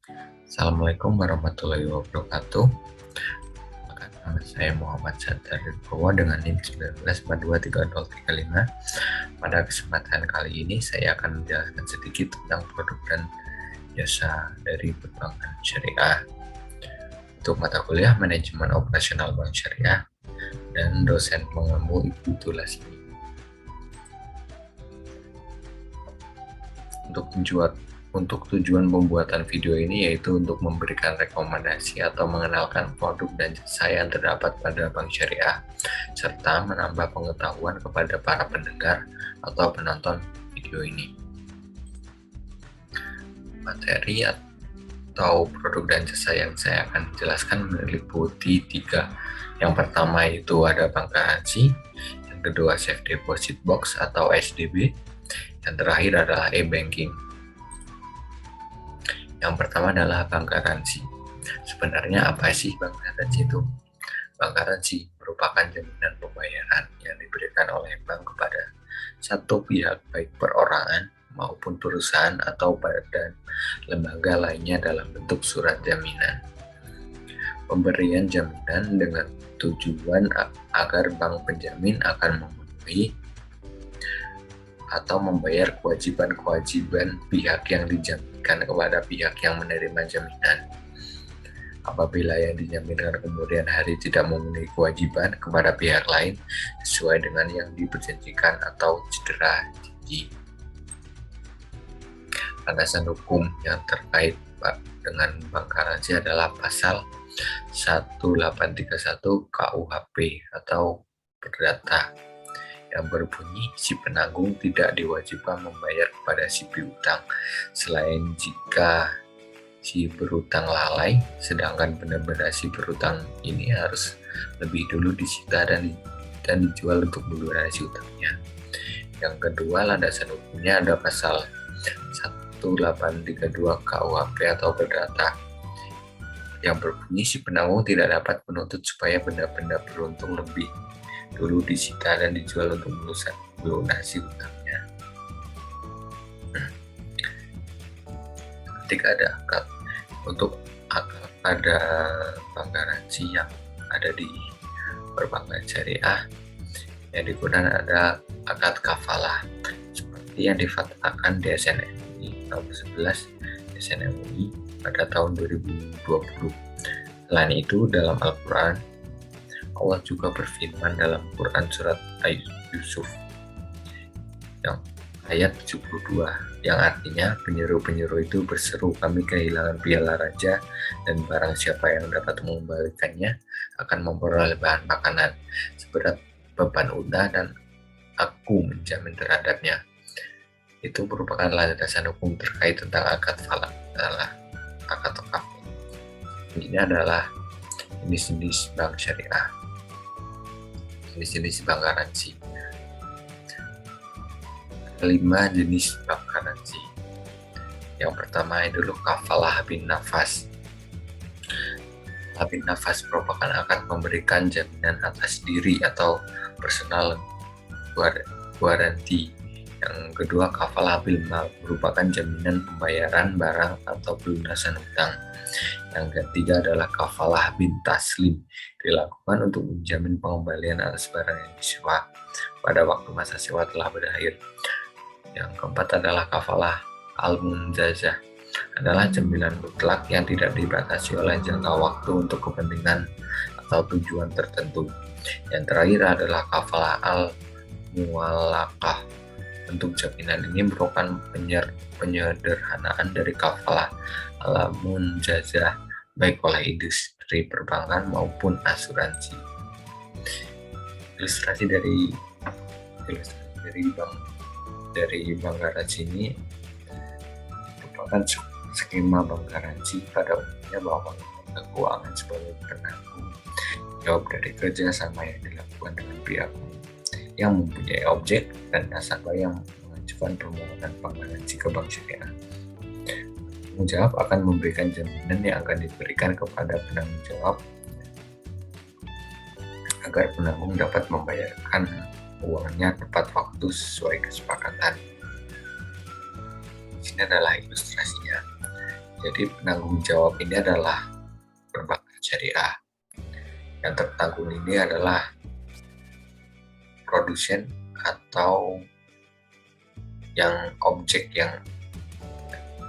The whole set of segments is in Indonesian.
Assalamualaikum warahmatullahi wabarakatuh. Nama saya Muhammad Sadar Wibowo dengan NIM 19423035. Pada kesempatan kali ini saya akan menjelaskan sedikit tentang produk dan jasa dari perbankan syariah. Untuk mata kuliah Manajemen Operasional Bank Syariah dan dosen pengembu Ibu Tulasmi. Untuk tujuan pembuatan video ini yaitu untuk memberikan rekomendasi atau mengenalkan produk dan jasa yang terdapat pada Bank Syariah, serta menambah pengetahuan kepada para pendengar atau penonton video ini. Materi atau produk dan jasa yang saya akan jelaskan meliputi 3. Yang pertama itu ada bank garansi, yang kedua safe deposit box atau SDB, yang terakhir adalah e-banking. Yang pertama adalah bank garansi. Sebenarnya apa sih bank garansi itu? Bank garansi merupakan jaminan pembayaran yang diberikan oleh bank kepada satu pihak, baik perorangan maupun perusahaan atau badan lembaga lainnya dalam bentuk surat jaminan. Pemberian jaminan dengan tujuan agar bank penjamin akan memenuhi atau membayar kewajiban-kewajiban pihak yang dijaminkan kepada pihak yang menerima jaminan. Apabila yang dijaminkan kemudian hari tidak memenuhi kewajiban kepada pihak lain sesuai dengan yang diperjanjikan atau cedera janji. Landasan hukum yang terkait dengan bank garansi adalah pasal 1831 KUHP atau Perdata yang berbunyi si penanggung tidak diwajibkan membayar kepada si piutang selain jika si berutang lalai, sedangkan benar-benar si berutang ini harus lebih dulu disita dan dijual untuk melunasi utangnya. Yang kedua, landasan hukumnya ada pasal 1832 KUHP atau Perdata yang berbunyi si penanggung tidak dapat menuntut supaya benda-benda beruntung lebih dulu disita dan dijual untuk melunasi utangnya. Ketika ada akad, untuk akad pada bank garansi yang ada di perbankan syariah yang digunakan ada akad kafalah seperti yang difatwakan di SNMUI nomor 11 SNMUI pada tahun 2020. Selain itu, dalam Al-Quran Allah juga berfirman dalam Quran surat Yusuf yang ayat 72 yang artinya penyeru-penyeru itu berseru, kami kehilangan piala raja dan barang siapa yang dapat mengembalikannya akan memperoleh bahan makanan seberat beban unta dan aku menjamin terhadapnya. Itu merupakan landasan hukum terkait tentang akad falah adalah akad wakaf. Ini adalah jenis-jenis bank syariah, jenis bank garansi. 5 jenis bank garansi. Yang pertama dulu kafalah bin nafas. Bin nafas merupakan akad memberikan jaminan atas diri atau personal guaranti. Yang kedua kafalah bil mal merupakan jaminan pembayaran barang atau pelunasan hutang. Yang ketiga adalah kafalah bin taslim, dilakukan untuk menjamin pengembalian atas barang yang disewa pada waktu masa sewa telah berakhir. Yang keempat adalah kafalah al-munjazah, adalah jaminan mutlak yang tidak dibatasi oleh jangka waktu untuk kepentingan atau tujuan tertentu. Yang terakhir adalah kafalah al-muwalakah. Bentuk jaminan ini merupakan penyederhanaan dari kafalah al-munjazah baik oleh industri perbankan maupun asuransi. Ilustrasi dari bank garansi ini merupakan skema bank garansi pada umumnya bahwa lembaga keuangan sebagai penanggung jawab dari kerjasama yang dilakukan dengan pihak yang mempunyai objek dan nasabah yang mengajukan permohonan bank garansi ke bank syariah. Penanggung jawab akan memberikan jaminan yang akan diberikan kepada penanggung jawab agar penanggung dapat membayarkan uangnya tepat waktu sesuai kesepakatan. Ini adalah ilustrasinya. Jadi penanggung jawab ini adalah perbankan syariah. Yang tertanggung ini adalah produsen atau yang objek yang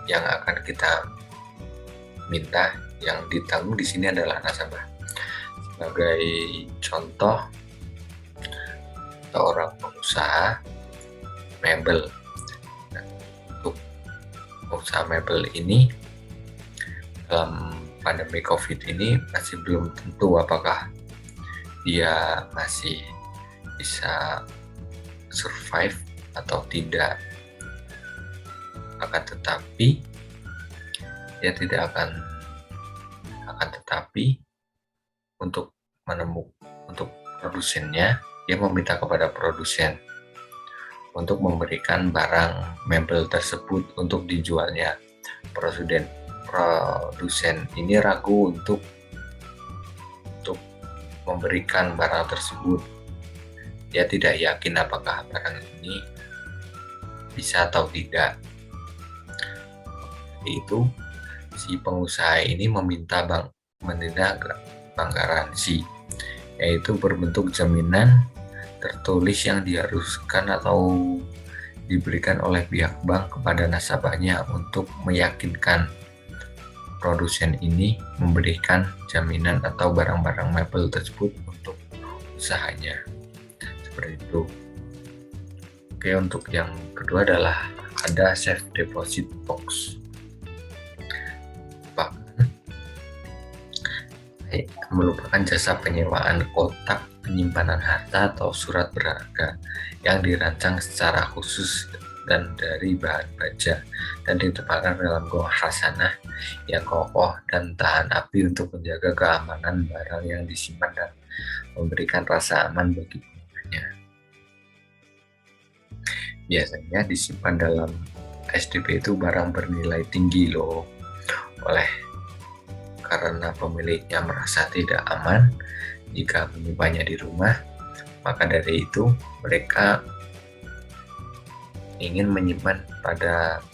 akan kita minta, yang ditanggung di sini adalah nasabah. Sebagai contoh, seorang pengusaha mebel. Nah, untuk pengusaha mebel ini dalam pandemi COVID ini masih belum tentu apakah dia masih bisa survive atau tidak. Akan tetapi dia tidak akan tetapi untuk produsennya, dia meminta kepada produsen untuk memberikan barang mebel tersebut untuk dijualnya. Produsen ini ragu untuk memberikan barang tersebut. Dia tidak yakin apakah barang ini bisa atau tidak. Itu si pengusaha ini meminta bank garansi, yaitu berbentuk jaminan tertulis yang diharuskan atau diberikan oleh pihak bank kepada nasabahnya untuk meyakinkan produsen ini memberikan jaminan atau barang-barang mebel tersebut untuk usahanya. Seperti itu. Oke, untuk yang kedua adalah ada safe deposit box. Bahkan merupakan jasa penyewaan kotak penyimpanan harta atau surat berharga yang dirancang secara khusus dan dari bahan baja dan ditempatkan dalam gua khasanah yang kokoh dan tahan api untuk menjaga keamanan barang yang disimpan dan memberikan rasa aman bagi penggunanya. Biasanya disimpan dalam SDP itu barang bernilai tinggi loh. Karena pemiliknya merasa tidak aman jika menyimpannya di rumah, maka dari itu mereka ingin menyimpan pada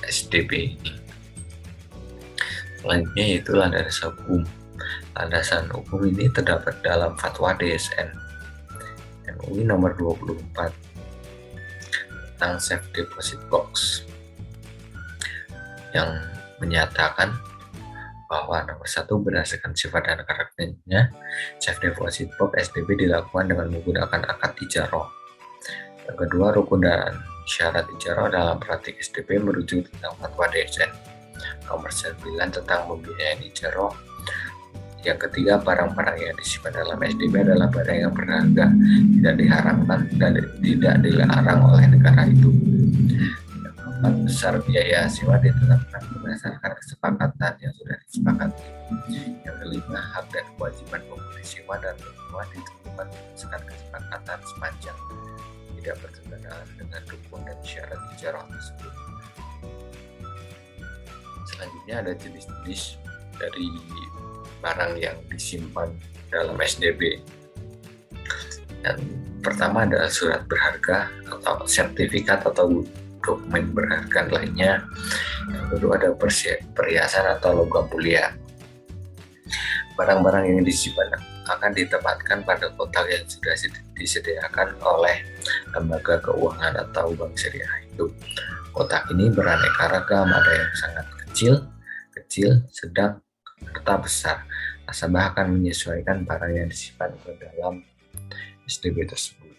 SDP ini. Selanjutnya yaitu landasan hukum. Landasan hukum ini terdapat dalam Fatwa DSN MUI nomor 24 tentang safe deposit box yang menyatakan bahwa nomor 1, berdasarkan sifat dan karakternya, safe deposit box SDP dilakukan dengan menggunakan akad ijarah. Yang kedua, rukun dan syarat ijarah dalam praktik SDP merujuk tentang Fatwa DSN nomor 9 tentang pembiayaan ijarah. Yang ketiga, barang-barang yang disimpan dalam SDP adalah barang yang berharga, tidak diharamkan dan tidak dilarang oleh negara itu. Yang keempat, besar biaya sewa ditetapkan berdasarkan kesepakatan yang sudah disepakati. Yang kelima, hak dan kewajiban pemberi sewa dan penyewa ditentukan berdasarkan kesepakatan sepanjang tidak bertentangan dengan rukun dan syarat ijarah tersebut. Selanjutnya ada jenis-jenis dari barang yang disimpan dalam SDP. Dan pertama adalah surat berharga atau sertifikat atau dokumen berharga lainnya. Yang kedua ada perhiasan atau logam mulia. Barang-barang yang disimpan akan ditempatkan pada kotak yang sudah disediakan oleh lembaga keuangan atau bank syariah itu. Kotak ini beraneka ragam, ada yang sangat kecil, sedang, serta besar. Nasabah akan menyesuaikan barang yang disimpan ke dalam SDP tersebut.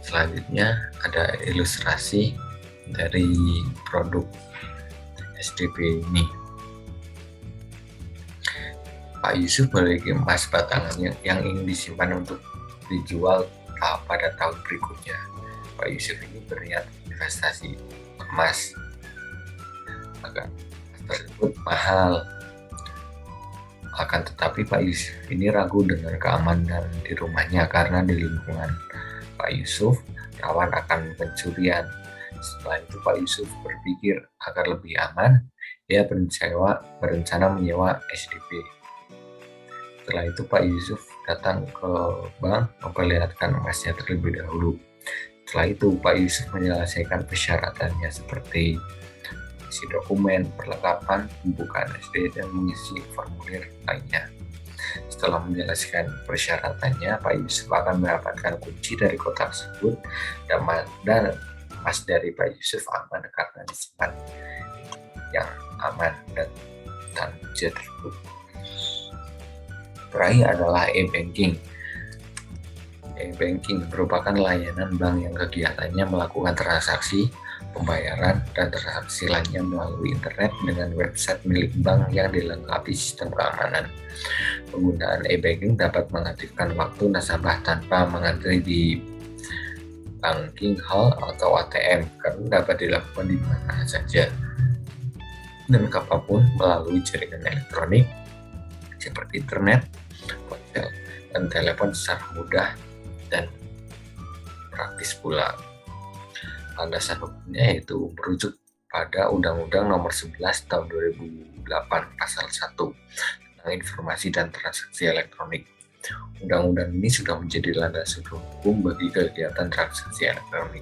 Selanjutnya ada ilustrasi dari produk SDP ini. Pak Yusuf memiliki emas batangan yang ingin disimpan untuk dijual pada tahun berikutnya. Pak Yusuf ini berniat investasi emas, maka tersebut mahal. Akan tetapi Pak Yusuf ini ragu dengan keamanan di rumahnya karena di lingkungan Pak Yusuf rawan akan pencurian. Setelah itu Pak Yusuf berpikir agar lebih aman, dia berencana menyewa SDP. Setelah itu Pak Yusuf datang ke bank memperlihatkan emasnya terlebih dahulu. Setelah itu Pak Yusuf menyelesaikan persyaratannya seperti isi dokumen, perlengkapan, pembukaan SD, dan mengisi formulir lainnya. Setelah menyelesaikan persyaratannya, Pak Yusuf akan mendapatkan kunci dari kotak tersebut dan emas dari Pak Yusuf aman karena disimpan yang aman dan tanpa tersebut. Terakhir adalah e-banking. E-banking merupakan layanan bank yang kegiatannya melakukan transaksi, pembayaran, dan transaksi lainnya melalui internet dengan website milik bank yang dilengkapi sistem keamanan. Penggunaan e-banking dapat mengaktifkan waktu nasabah tanpa mengantri di banking hall atau ATM karena dapat dilakukan di mana saja dan kapanpun melalui jaringan elektronik seperti internet, ponsel, dan telepon secara mudah dan praktis pula. Landasan hukumnya yaitu merujuk pada Undang-Undang Nomor 11 Tahun 2008 Pasal 1 tentang Informasi dan Transaksi Elektronik. Undang-undang ini sudah menjadi landasan hukum bagi kegiatan transaksi elektronik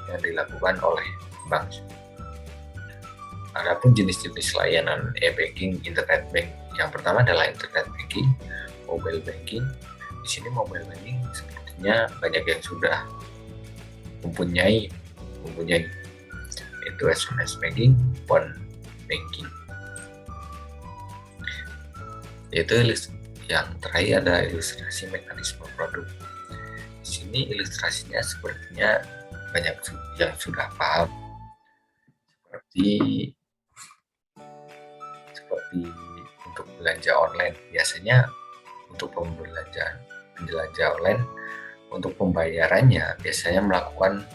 yang dilakukan oleh bank. Adapun jenis-jenis layanan e-banking, internet bank, yang pertama adalah internet banking, mobile banking. Di sini mobile banking sepertinya banyak yang sudah mempunyai itu SMS banking, phone banking. Yaitu yang terakhir ada ilustrasi mekanisme produk. Di sini ilustrasinya sepertinya banyak yang sudah paham, seperti untuk belanja online. Biasanya untuk belanja online, untuk pembayarannya biasanya melakukan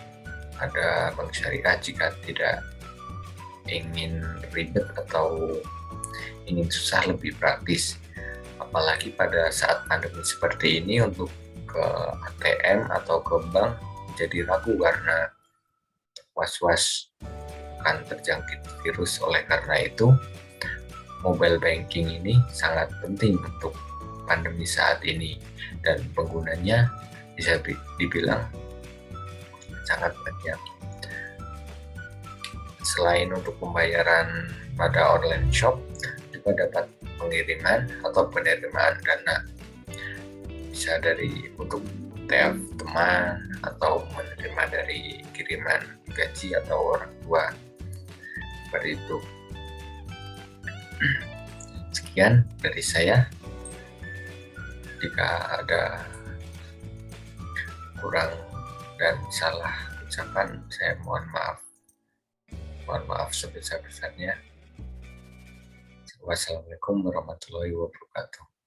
ada bank syariah jika tidak ingin ribet atau ingin susah, lebih praktis. Apalagi pada saat pandemi seperti ini, untuk ke ATM atau ke bank jadi ragu karena was-was akan terjangkit virus. Oleh karena itu, mobile banking ini sangat penting untuk pandemi saat ini dan penggunanya bisa dibilang sangat banyak. Selain untuk pembayaran pada online shop, juga dapat pengiriman atau penerimaan dana, bisa dari untuk teman atau menerima dari kiriman gaji atau orang tua, seperti itu. Sekian dari saya. Jika ada kurang dan salah ucapan, saya mohon maaf sebesar-besarnya. Wassalamualaikum warahmatullahi wabarakatuh.